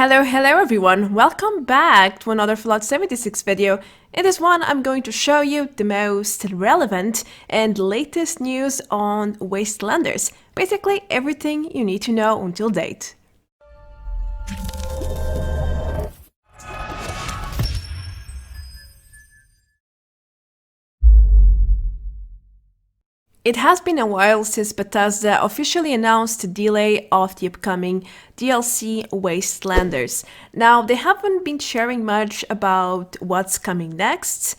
Hello everyone, welcome back to another Fallout 76 video. In this one I'm going to show you the most relevant and latest news on Wastelanders. Basically everything you need to know until date. It has been a while since Bethesda officially announced the delay of the upcoming DLC Wastelanders. Now, they haven't been sharing much about what's coming next,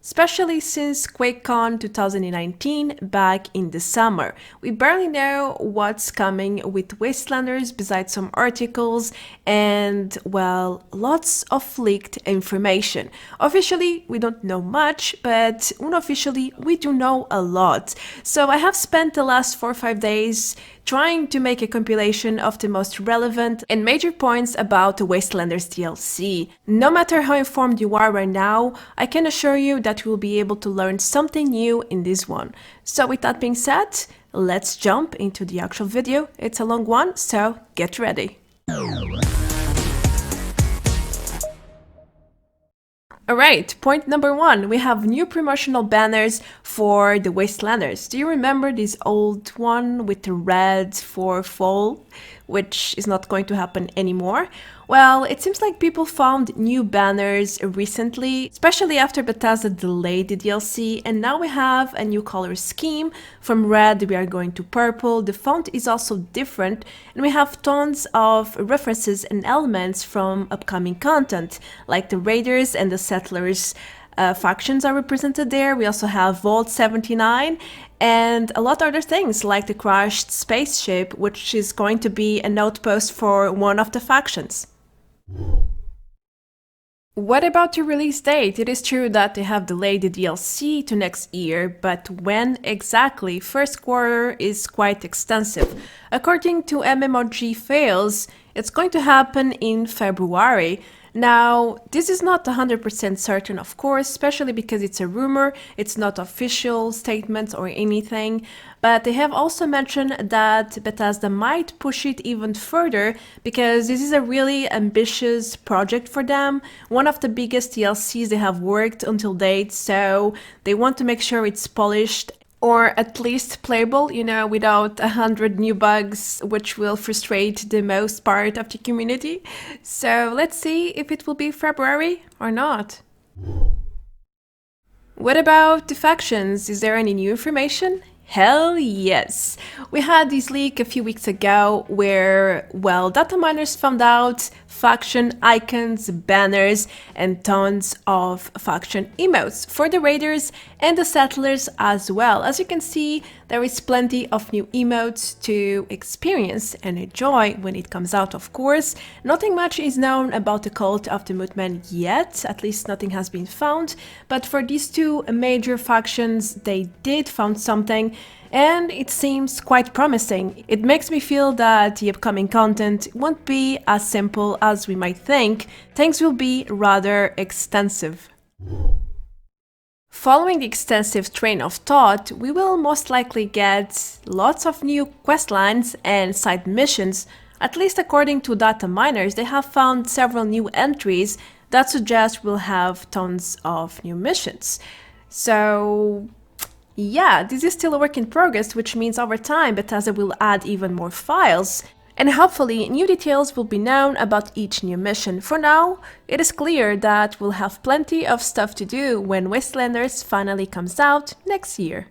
especially since QuakeCon 2019 back in the summer. We barely know what's coming with Wastelanders besides some articles and, well, lots of leaked information. Officially, we don't know much, but unofficially, we do know a lot. So I have spent the last 4 or 5 days trying to make a compilation of the most relevant and major points about the Wastelanders DLC. No matter how informed you are right now, I can assure you that you will be able to learn something new in this one. So with that being said, let's jump into the actual video. It's a long one, so get ready. Alright, point number 1, we have new promotional banners for the Wastelanders. Do you remember this old one with the red for fall, which is not going to happen anymore? Well, it seems like people found new banners recently, especially after Bethesda delayed the DLC, and now we have a new color scheme. From red we are going to purple, the font is also different, and we have tons of references and elements from upcoming content, like the Raiders and the Settlers factions are represented there. We also have Vault 79 and a lot of other things like the crashed spaceship, which is going to be an outpost for one of the factions. What about the release date? It is true that they have delayed the DLC to next year, but when exactly? First quarter is quite extensive. According to MMOG Fails, it's going to happen in February. Now, this is not 100% certain, of course, especially because it's a rumor, it's not official statements or anything, but they have also mentioned that Bethesda might push it even further because this is a really ambitious project for them, one of the biggest DLCs they have worked until date, so they want to make sure it's polished or at least playable, you know, without 100 new bugs, which will frustrate the most part of the community. So let's see if it will be February or not. What about the factions? Is there any new information? Hell yes! We had this leak a few weeks ago where, well, data miners found out faction icons, banners, and tons of faction emotes for the Raiders and the Settlers as well. As you can see, there is plenty of new emotes to experience and enjoy when it comes out, of course. Nothing much is known about the Cult of the Mootman yet, at least nothing has been found, but for these two major factions, they did found something, and it seems quite promising. It makes me feel that the upcoming content won't be as simple as we might think. Things will be rather extensive. Following the extensive train of thought, we will most likely get lots of new questlines and side missions. At least according to data miners, they have found several new entries that suggest we'll have tons of new missions. So yeah, this is still a work in progress, which means over time Bethesda will add even more files, and hopefully new details will be known about each new mission. For now, it is clear that we'll have plenty of stuff to do when Wastelanders finally comes out next year.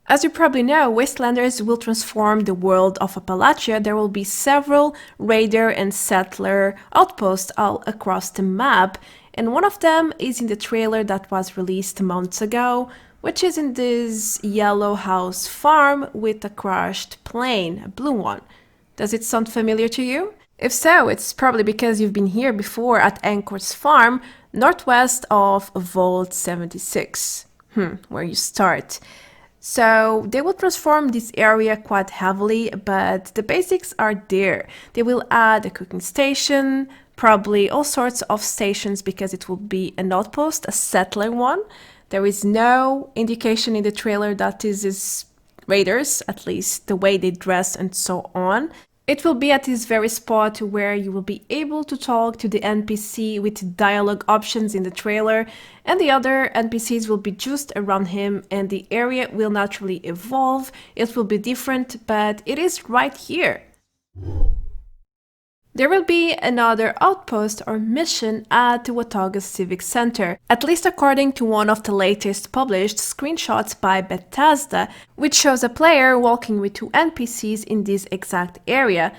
As you probably know, Wastelanders will transform the world of Appalachia. There will be several Raider and Settler outposts all across the map, and one of them is in the trailer that was released months ago, which is in this yellow house farm with a crashed plane, a blue one. Does it sound familiar to you? If so, it's probably because you've been here before at Anchor's farm, northwest of Vault 76. Where you start. So they will transform this area quite heavily, but the basics are there. They will add a cooking station, probably all sorts of stations because it will be an outpost, a settler one. There is no indication in the trailer that this is Raiders, at least the way they dress and so on. It will be at this very spot where you will be able to talk to the NPC with dialogue options in the trailer, and the other NPCs will be just around him, and the area will naturally evolve. It will be different, but it is right here. There will be another outpost or mission at the Watauga Civic Center, at least according to one of the latest published screenshots by Bethesda, which shows a player walking with two NPCs in this exact area.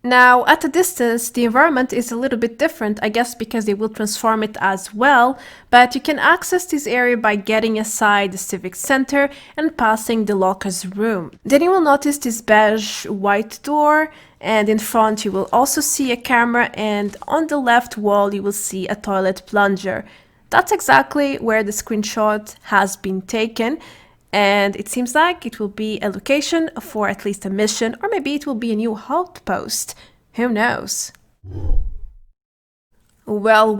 Now, at a distance, the environment is a little bit different, I guess because they will transform it as well, but you can access this area by getting inside the Civic Center and passing the locker's room. Then you will notice this beige white door, and in front you will also see a camera, and on the left wall you will see a toilet plunger. That's exactly where the screenshot has been taken. And it seems like it will be a location for at least a mission, or maybe it will be a new outpost. Who knows? Well,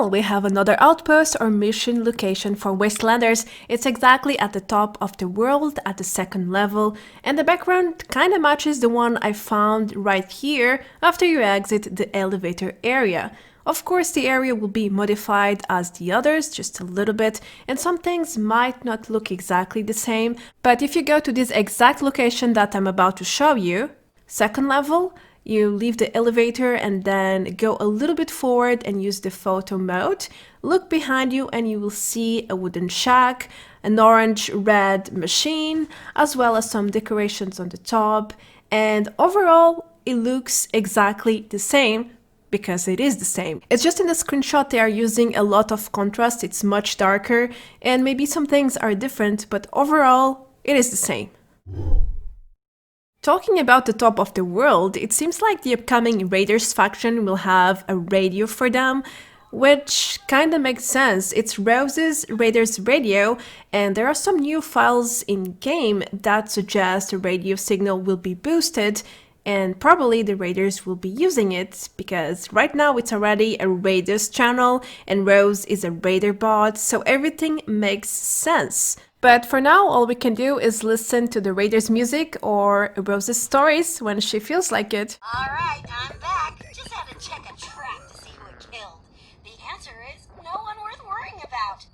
we have another outpost or mission location for Wastelanders. It's exactly at the top of the world at the second level, and the background kinda matches the one I found right here after you exit the elevator area. Of course, the area will be modified as the others, just a little bit, and some things might not look exactly the same, but if you go to this exact location that I'm about to show you, second level, you leave the elevator and then go a little bit forward and use the photo mode. Look behind you and you will see a wooden shack, an orange-red machine, as well as some decorations on the top, and overall, it looks exactly the same, because it is the same. It's just in the screenshot they are using a lot of contrast, it's much darker, and maybe some things are different, but overall, it is the same. Talking about the top of the world, it seems like the upcoming Raiders faction will have a radio for them, which kinda makes sense. It's Rose's Raiders radio, and there are some new files in-game that suggest the radio signal will be boosted, and probably the Raiders will be using it, because right now it's already a Raiders channel and Rose is a Raider bot, so everything makes sense. But for now, all we can do is listen to the Raiders music or Rose's stories when she feels like it. Alright, I'm back. Just had to check a trap to see who it killed. The answer is no one worth worrying about.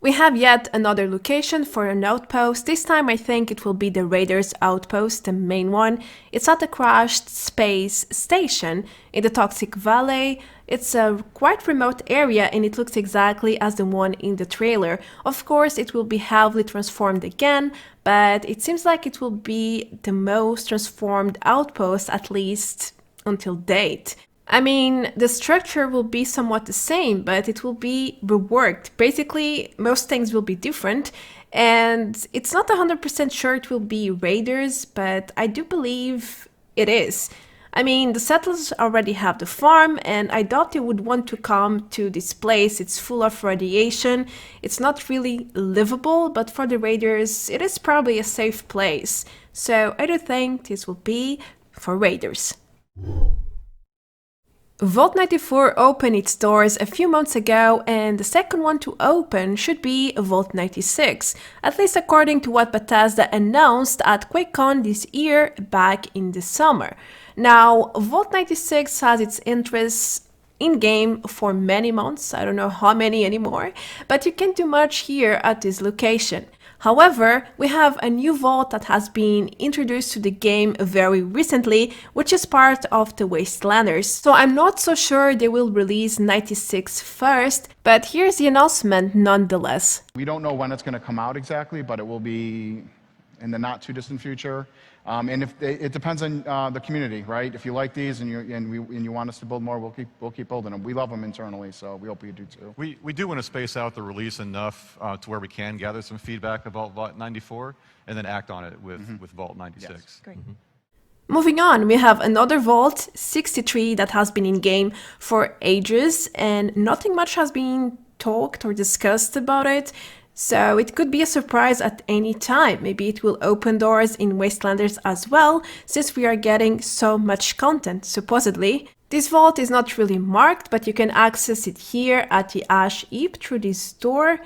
We have yet another location for an outpost. This time I think it will be the Raiders outpost, the main one. It's at the crashed space station in the Toxic Valley. It's a quite remote area and it looks exactly as the one in the trailer. Of course, it will be heavily transformed again, but it seems like it will be the most transformed outpost, at least until date. I mean, the structure will be somewhat the same, but it will be reworked. Basically, most things will be different, and it's not 100% sure it will be Raiders, but I do believe it is. I mean, the settlers already have the farm, and I doubt they would want to come to this place. It's full of radiation. It's not really livable, but for the Raiders, it is probably a safe place. So I do think this will be for Raiders. Vault 94 opened its doors a few months ago, and the second one to open should be Vault 96, at least according to what Bethesda announced at QuakeCon this year back in the summer. Now, Vault 96 has its interests in-game for many months, I don't know how many anymore, but you can't do much here at this location. However, we have a new vault that has been introduced to the game very recently, which is part of the Wastelanders. So I'm not so sure they will release 96 first, but here's the announcement nonetheless. We don't know when it's going to come out exactly, but it will be in the not too distant future. And if it depends on the community, right? If you like these and you want us to build more, we'll keep building them. We love them internally, so we hope you do too. We do want to space out the release enough to where we can gather some feedback about Vault 94 and then act on it with Vault 96. Yes. Great. Moving on, we have another Vault 63 that has been in game for ages and nothing much has been talked or discussed about it. So it could be a surprise at any time. Maybe it will open doors in Wastelanders as well, since we are getting so much content, supposedly. This vault is not really marked, but you can access it here at the Ash Heap through this door.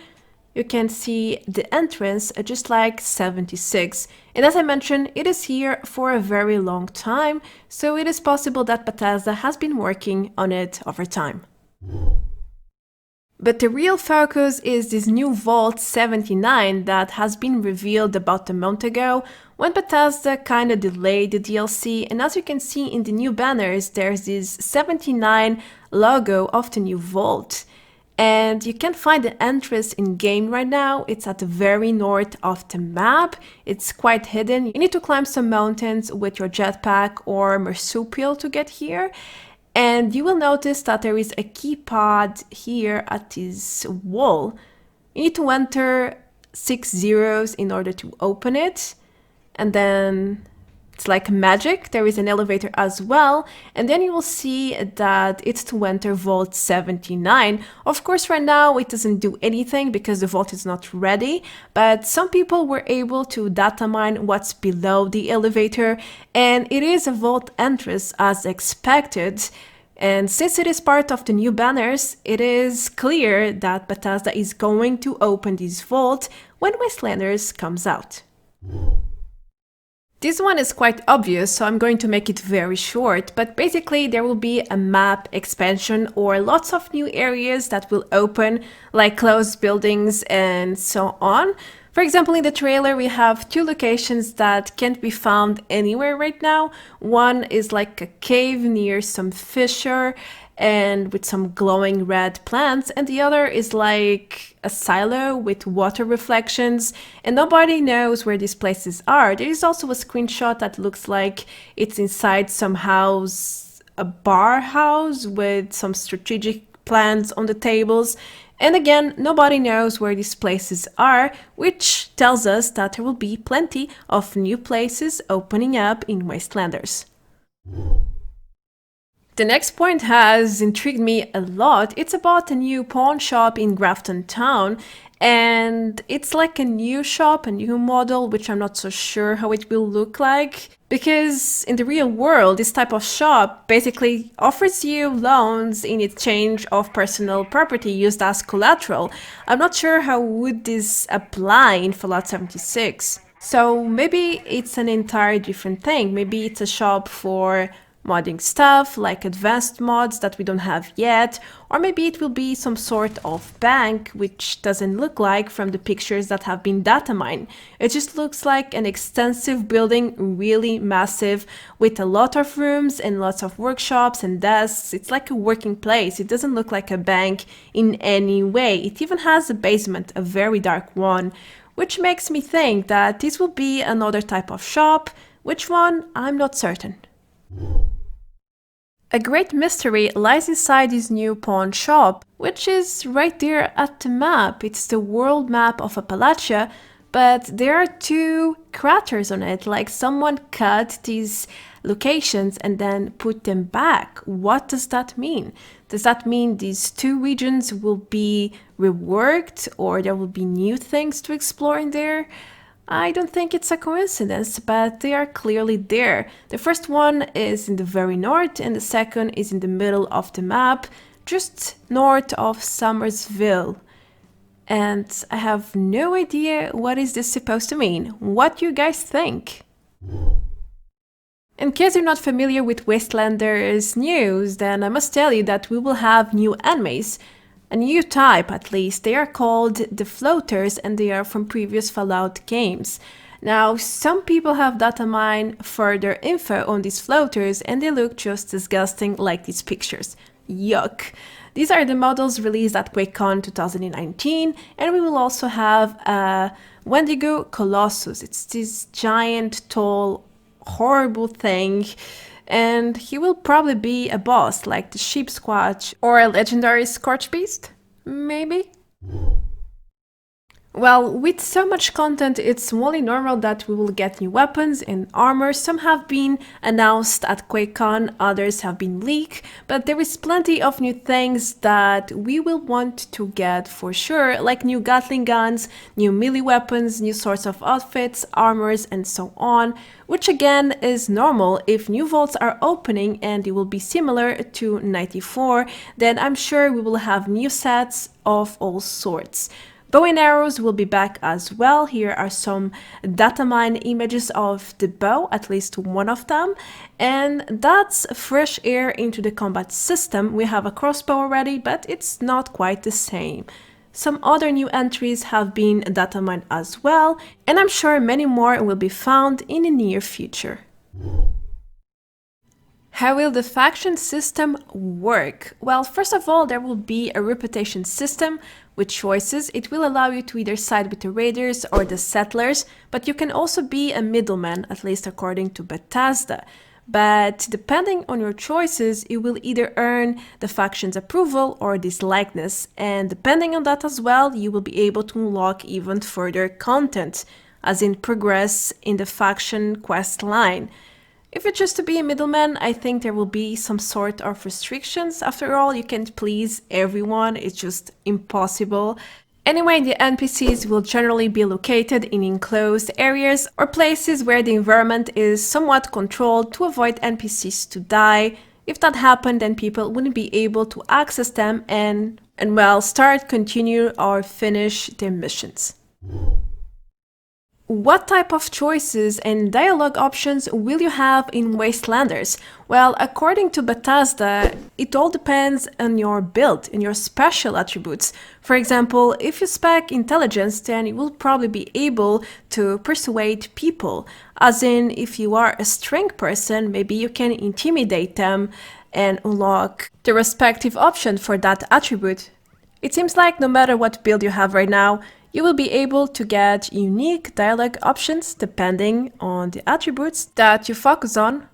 you can see the entrance just like 76. And as I mentioned, it is here for a very long time, so it is possible that Bethesda has been working on it over time. But the real focus is this new Vault 79 that has been revealed about a month ago, when Bethesda kinda delayed the DLC, and as you can see in the new banners, there's this 79 logo of the new Vault. And you can find the entrance in-game right now. It's at the very north of the map. It's quite hidden. You need to climb some mountains with your jetpack or marsupial to get here. And you will notice that there is a key pod here at this wall. You need to enter 6 zeros in order to open it. And then it's like magic. There is an elevator as well. And then you will see that it's to enter Vault 79. Of course, right now it doesn't do anything because the vault is not ready. But some people were able to data mine what's below the elevator. And it is a vault entrance as expected. And since it is part of the new banners, it is clear that Bethesda is going to open this vault when Wastelanders comes out. This one is quite obvious, so I'm going to make it very short, but basically there will be a map expansion or lots of new areas that will open, like closed buildings and so on. For example, in the trailer we have 2 locations that can't be found anywhere right now. One is like a cave near some fissure and with some glowing red plants, and the other is like a silo with water reflections, and nobody knows where these places are. There is also a screenshot that looks like it's inside some house, a bar house with some strategic plans on the tables. And again, nobody knows where these places are, which tells us that there will be plenty of new places opening up in Wastelanders. The next point has intrigued me a lot. It's about a new pawn shop in Grafton Town, and it's like a new shop, a new model, which I'm not so sure how it will look like. Because in the real world, this type of shop basically offers you loans in exchange of personal property used as collateral. I'm not sure how would this apply in Fallout 76. So maybe it's an entirely different thing. Maybe it's a shop for modding stuff, like advanced mods that we don't have yet, or maybe it will be some sort of bank, which doesn't look like from the pictures that have been data mined. It just looks like an extensive building, really massive, with a lot of rooms and lots of workshops and desks. It's like a working place. It doesn't look like a bank in any way. It even has a basement, a very dark one, which makes me think that this will be another type of shop. Which one? I'm not certain. A great mystery lies inside this new pawn shop, which is right there at the map. It's the world map of Appalachia, but there are 2 craters on it, like someone cut these locations and then put them back. What does that mean? Does that mean these 2 regions will be reworked, or there will be new things to explore in there? I don't think it's a coincidence, but they are clearly there. The first one is in the very north, and the second is in the middle of the map, just north of Somersville. And I have no idea what is this supposed to mean. What do you guys think? In case you're not familiar with Wastelanders news, then I must tell you that we will have new enemies. A new type, at least. They are called the floaters, and they are from previous Fallout games. Now, some people have data mined further info on these floaters, and they look just disgusting like these pictures. Yuck! These are the models released at QuakeCon 2019, and we will also have a Wendigo Colossus. It's this giant, tall, horrible thing. And he will probably be a boss, like the Sheep Squatch or a legendary Scorch Beast, maybe? Well, with so much content, it's only normal that we will get new weapons and armor. Some have been announced at QuakeCon, others have been leaked, but there is plenty of new things that we will want to get for sure, like new Gatling guns, new melee weapons, new sorts of outfits, armors, and so on, which again is normal. If new vaults are opening and it will be similar to 94, then I'm sure we will have new sets of all sorts. Bow and arrows will be back as well. Here are some datamine images of the bow, at least one of them. And that's fresh air into the combat system. We have a crossbow already, but it's not quite the same. Some other new entries have been datamined as well, and I'm sure many more will be found in the near future. How will the faction system work? Well, first of all, there will be a reputation system with choices. It will allow you to either side with the raiders or the settlers, but you can also be a middleman, at least according to Bethesda. But depending on your choices, you will either earn the faction's approval or dislikeness, and depending on that as well, you will be able to unlock even further content, as in progress in the faction quest line. If you choose to be a middleman, I think there will be some sort of restrictions. After all, you can't please everyone, it's just impossible. Anyway, the NPCs will generally be located in enclosed areas or places where the environment is somewhat controlled to avoid NPCs to die. If that happened, then people wouldn't be able to access them and well, start, continue, or finish their missions. What type of choices and dialogue options will you have in Wastelanders? Well, according to Bethesda, it all depends on your build and your special attributes. For example, if you spec intelligence, then you will probably be able to persuade people. As in, if you are a strength person, maybe you can intimidate them and unlock the respective option for that attribute. It seems like no matter what build you have right now, you will be able to get unique dialogue options depending on the attributes that you focus on.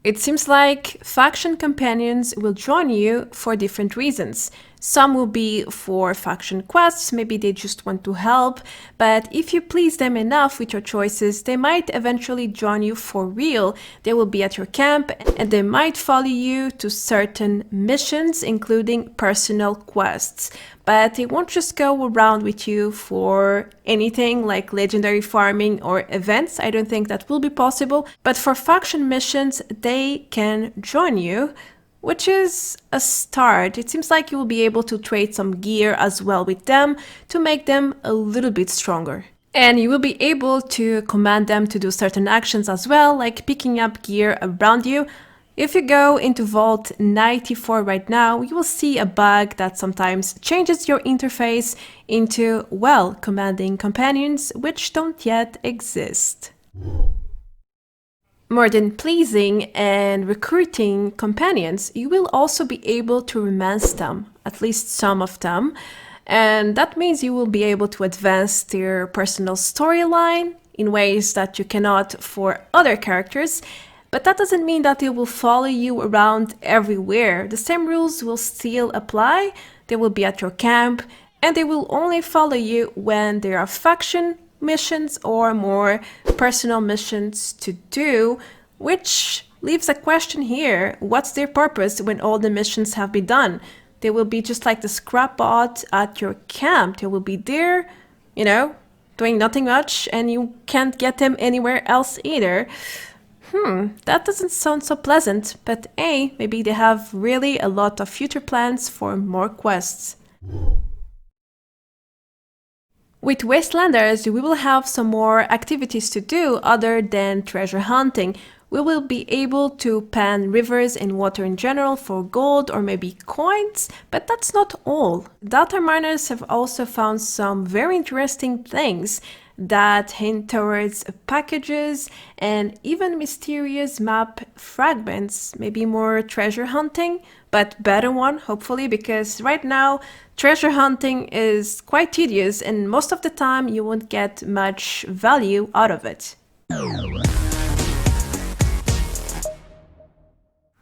It seems like faction companions will join you for different reasons. Some will be for faction quests, maybe they just want to help, but if you please them enough with your choices, they might eventually join you for real. They will be at your camp and they might follow you to certain missions, including personal quests. But they won't just go around with you for anything like legendary farming or events. I don't think that will be possible. But for faction missions, they can join you, which is a start. It seems like you will be able to trade some gear as well with them to make them a little bit stronger. And you will be able to command them to do certain actions as well, like picking up gear around you. If you go into Vault 94 right now, you will see a bug that sometimes changes your interface into, well, commanding companions, which don't yet exist. More than pleasing and recruiting companions, you will also be able to romance them, at least some of them. And that means you will be able to advance their personal storyline in ways that you cannot for other characters. But that doesn't mean that they will follow you around everywhere. The same rules will still apply. They will be at your camp, and they will only follow you when there are faction missions or more personal missions to do, which leaves a question here. What's their purpose when all the missions have been done? They will be just like the scrap bot at your camp. They will be there, you know, doing nothing much, and you can't get them anywhere else either. That doesn't sound so pleasant, but maybe they have really a lot of future plans for more quests. With Wastelanders, we will have some more activities to do other than treasure hunting. We will be able to pan rivers and water in general for gold or maybe coins, but that's not all. Data miners have also found some very interesting things that hint towards packages and even mysterious map fragments, maybe more treasure hunting, but better one, hopefully, because right now treasure hunting is quite tedious and most of the time you won't get much value out of it.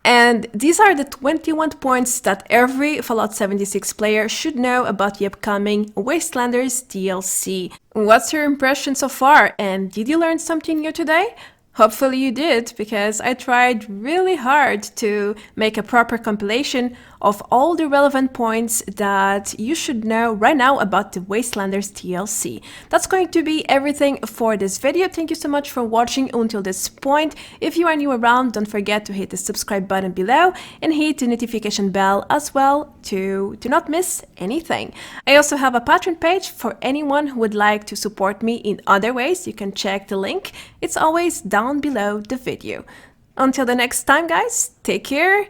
And these are the 21 points that every Fallout 76 player should know about the upcoming Wastelanders DLC. What's your impression so far? And did you learn something new today? Hopefully you did, because I tried really hard to make a proper compilation of all the relevant points that you should know right now about the Wastelanders DLC. That's going to be everything for this video. Thank you so much for watching until this point. If you are new around, don't forget to hit the subscribe button below and hit the notification bell as well to not miss anything. I also have a Patreon page for anyone who would like to support me in other ways. You can check the link. It's always down below the video. Until the next time, guys, take care.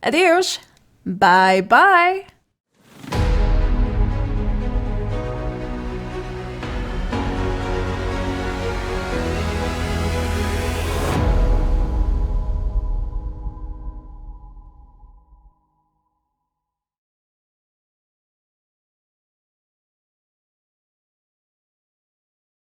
Adios. Bye bye.